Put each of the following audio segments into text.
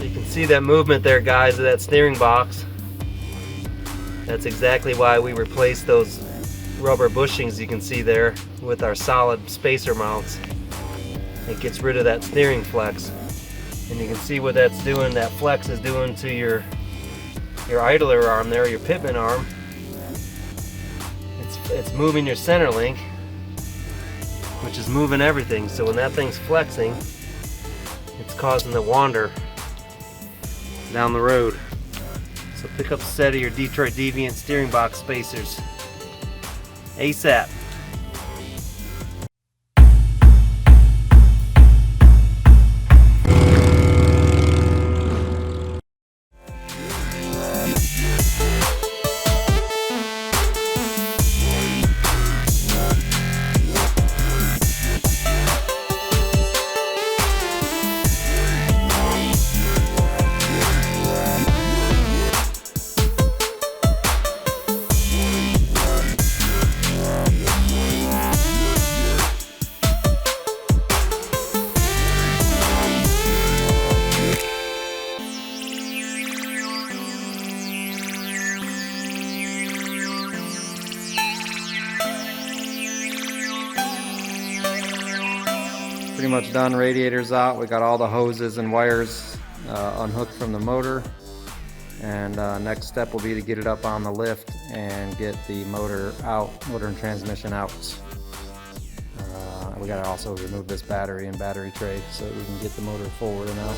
You can see that movement there, guys, of that steering box. That's exactly why we replaced those rubber bushings you can see there with our solid spacer mounts. It gets rid of that steering flex. And you can see what that's doing, that flex is doing to your idler arm there, your pitman arm. It's moving your center link, which is moving everything. So when that thing's flexing, it's causing the wander down the road. So pick up a set of your Detroit Deviant steering box spacers ASAP. Pretty much done. Radiator's out. We got all the hoses and wires unhooked from the motor, and next step will be to get it up on the lift and get the motor out, motor and transmission out. We got to also remove this battery and battery tray so that we can get the motor forward and out.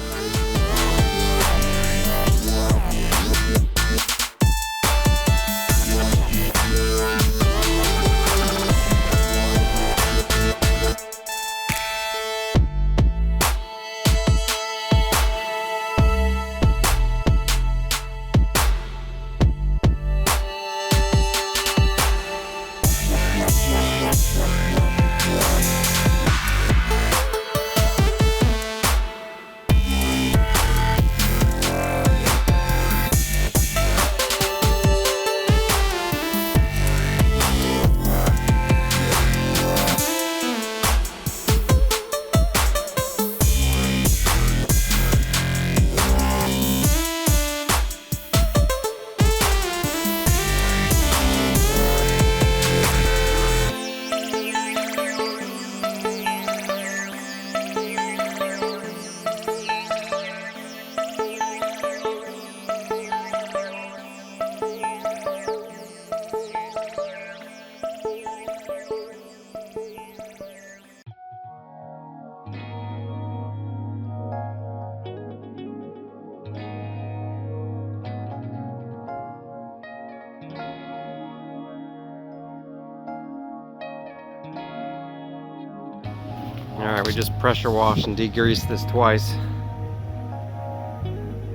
Alright, we just pressure washed and degreased this twice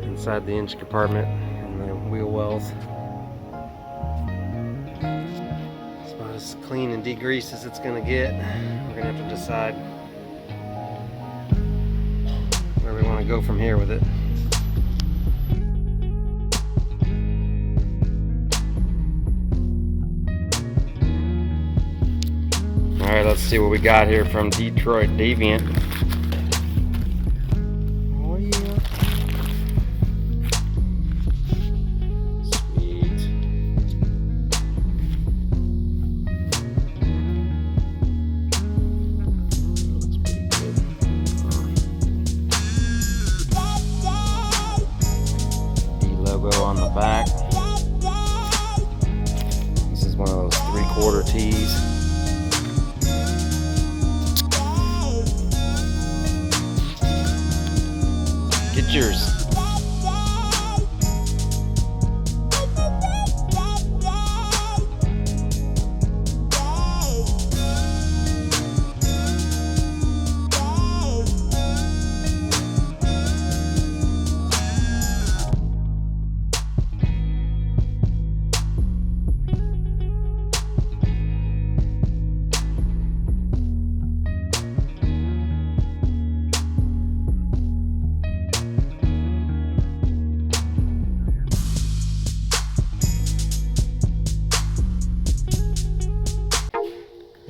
inside the engine compartment and the wheel wells. It's about as clean and degreased as it's going to get. We're going to have to decide where we want to go from here with it. Alright, let's see what we got here from Detroit Deviant. Oh yeah. Sweet. Looks pretty good. D logo on the back. This is one of those 3/4 T's. Get yours.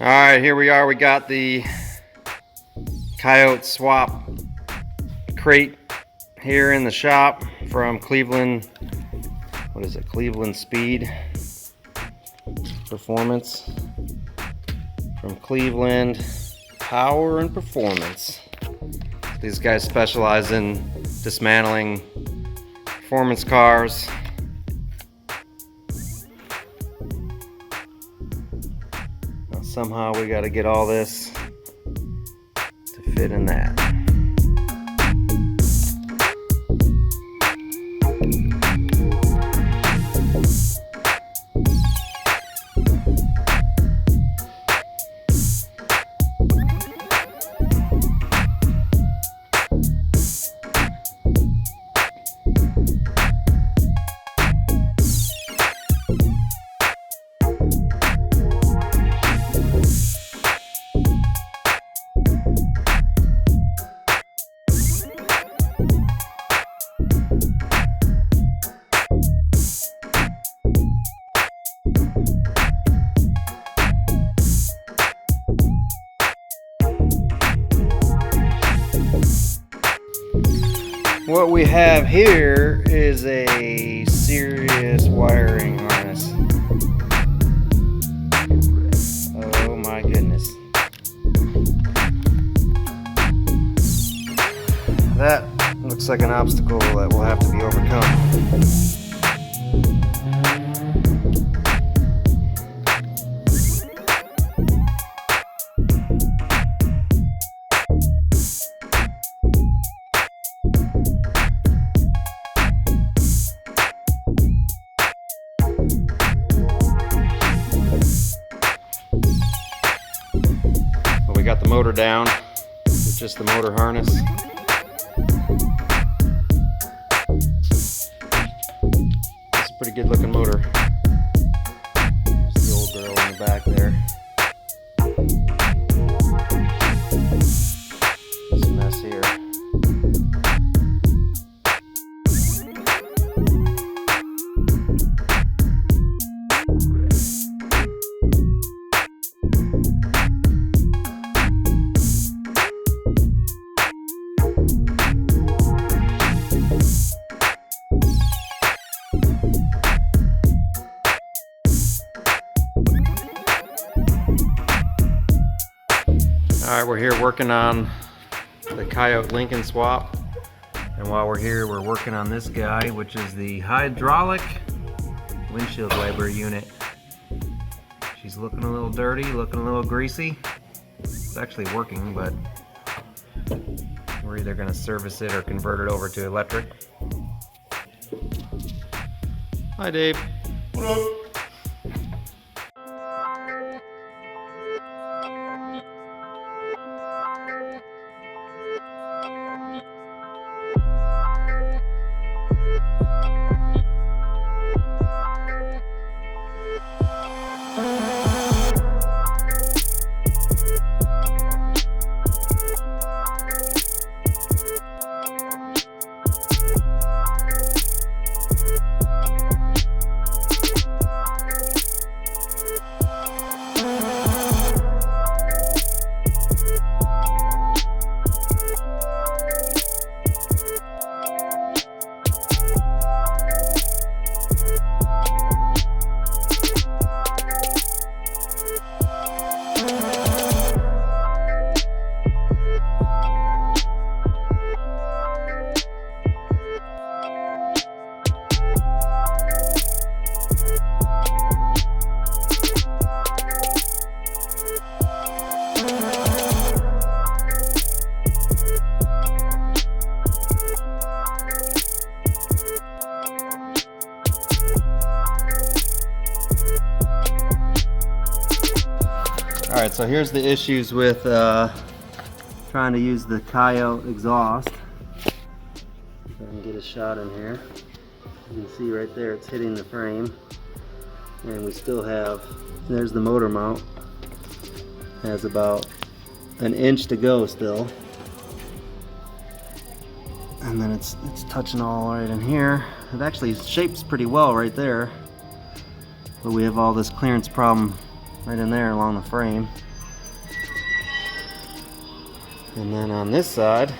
Alright, here we are. We got the Coyote swap crate here in the shop from Cleveland, what is it, Cleveland Speed Performance, from Cleveland Power and Performance. These guys specialize in dismantling performance cars. Now somehow we got to get all this to fit in that. What we have here is a serious wiring harness. Oh my goodness. That looks like an obstacle that will have to be overcome. We got the motor down with just the motor harness. It's a pretty good looking motor. There's the old girl in the back there. This mess here. Alright, we're here working on the Coyote Lincoln swap, and while we're here we're working on this guy, which is the hydraulic windshield wiper unit. She's looking a little dirty, looking a little greasy. It's actually working, but we're either going to service it or convert it over to electric. Hi Dave. What up? Alright, so here's the issues with trying to use the Coyote exhaust. If I can get a shot in here. You can see right there it's hitting the frame. And we still have, there's the motor mount. Has about an inch to go still. And then it's touching all right in here. It actually shapes pretty well right there. But we have all this clearance problem right in there along the frame. And then on this side,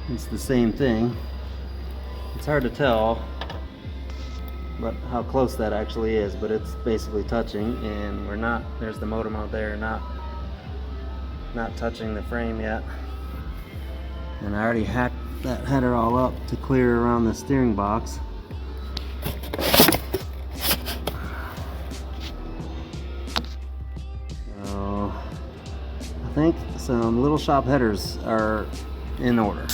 it's the same thing. It's hard to tell but how close that actually is, but it's basically touching, and we're not, there's the motor mount there, not touching the frame yet. And I already hacked that header all up to clear around the steering box. So I think some little shop headers are in order.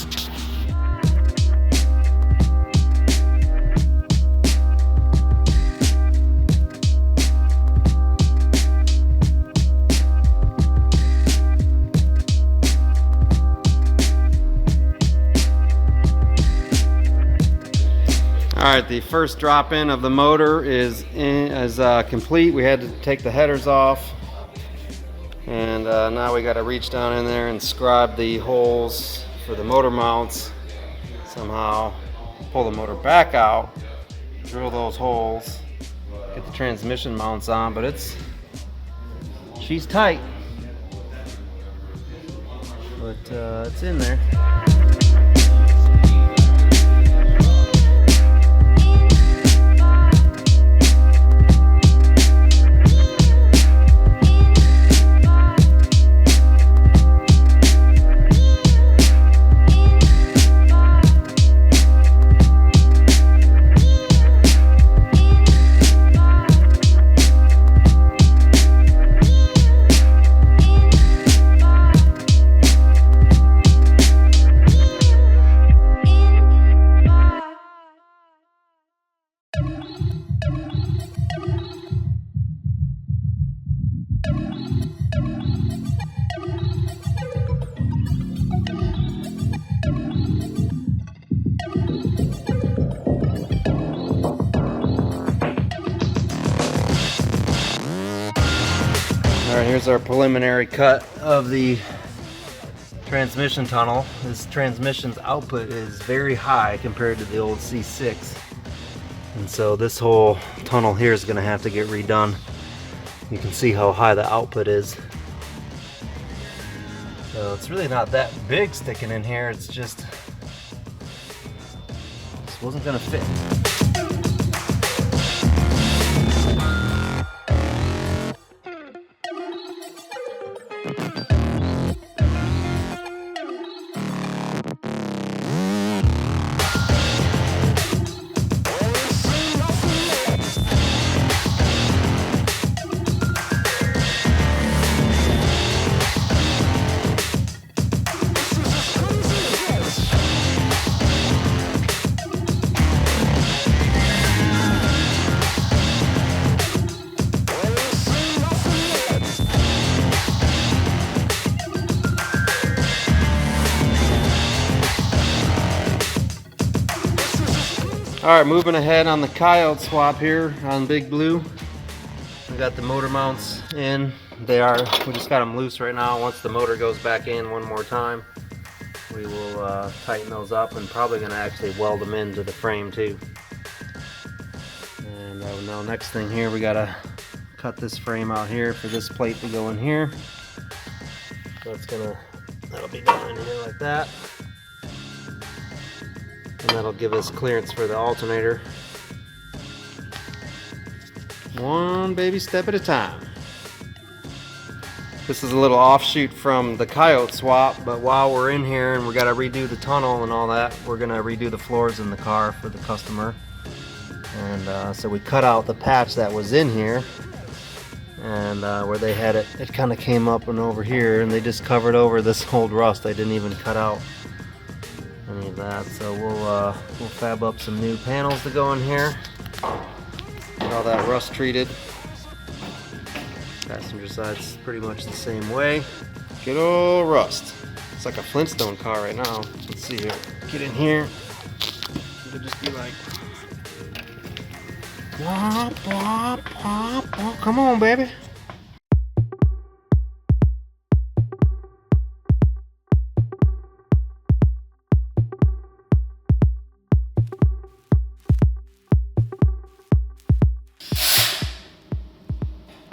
Alright, the first drop in of the motor is complete. We had to take the headers off, and now we got to reach down in there and scrub the holes for the motor mounts. Somehow pull the motor back out, drill those holes, get the transmission mounts on, but she's tight, but it's in there. Alright, here's our preliminary cut of the transmission tunnel. This transmission's output is very high compared to the old C6. And so this whole tunnel here is going to have to get redone. You can see how high the output is. So it's really not that big sticking in here, it's just, this wasn't going to fit. Alright, moving ahead on the Coyote swap here on Big Blue. We got the motor mounts in. We just got them loose right now. Once the motor goes back in one more time, we will tighten those up, and probably going to actually weld them into the frame too. And now next thing here, we got to cut this frame out here for this plate to go in here. So that'll be done in here like that. And that'll give us clearance for the alternator. One baby step at a time. This is a little offshoot from the Coyote swap, but while we're in here and we got to redo the tunnel and all that, we're going to redo the floors in the car for the customer. And so we cut out the patch that was in here, and where they had it kind of came up and over here, and they just covered over this old rust. They didn't even cut out any of that. So we'll fab up some new panels to go in here. Get all that rust treated. Passenger side's pretty much the same way. Good old rust. It's like a Flintstone car right now. Let's see here. Get in here. It'll just be like, wop, wop, wop, wop. Come on, baby.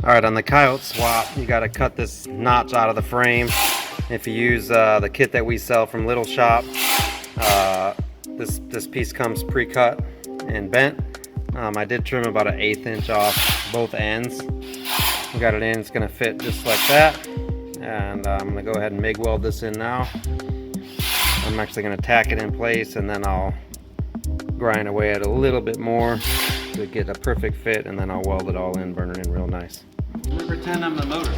Alright, on the Coyote swap, you got to cut this notch out of the frame. If you use the kit that we sell from Little Shop, This piece comes pre-cut and bent. I did trim about an 1/8 inch off both ends. We got it in, it's gonna fit just like that. And I'm gonna go ahead and MIG weld this in now. I'm actually gonna tack it in place, and then I'll grind away at it a little bit more to get a perfect fit, and then I'll weld it all in, burn it in real nice. I'm gonna pretend I'm the motor.